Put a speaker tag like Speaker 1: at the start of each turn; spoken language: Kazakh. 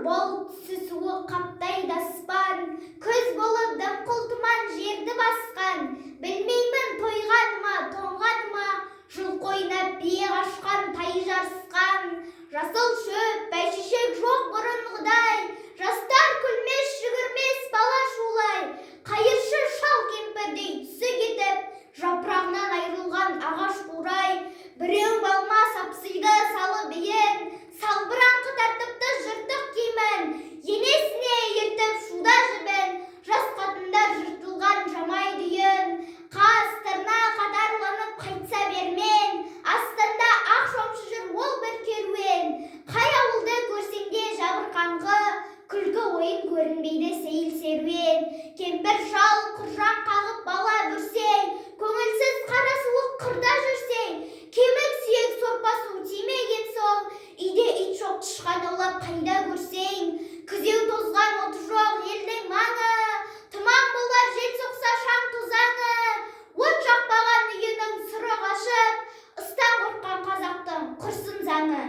Speaker 1: болып түсі суы қаптайды аспан, күз болып дымқыл тұман жерді басқан. Білмеймін тойғаныма, тоңғаныма, жыл қойнап бие қашқан, тай жарысқан. Жасыл шөп, бәйшешек жоқ бұрынғыдай, жастар күлмес, жүгірмес, бала шулай. Қайыршы шал кемпірдей түсі кетіп, жапырағынан айырылған ағаш қурай. Біреу балма сапсыйды салып иен, салбыраңқы тартыпты жыртық киімін, енесіне ертіп шуда жібін, жас қатындар жыртылған жамай дүйін. Қас тырна қатарланып қайтса бермен, астында ақ шомшы жүр ол бір керуен. Қай ауылды көрсеңде жабырқаңғы, күлкі ойын көрінбейді сейіл серуен. Кемпір шал құржақ қағып бала бүрсең, көңілсіз қара суық қырда жүрсең, кемік сүйек сорпасы тимеген соң, үйде ит жоқ тышқан аулап қайда көрсең. Күзеу тозған оты жоқ елдің маңы, тұман болар жел соқса шаң тозаңы. От жақпаған үйінің сыры қашып, ыстан қорыққан қазақтың құрсын заңы.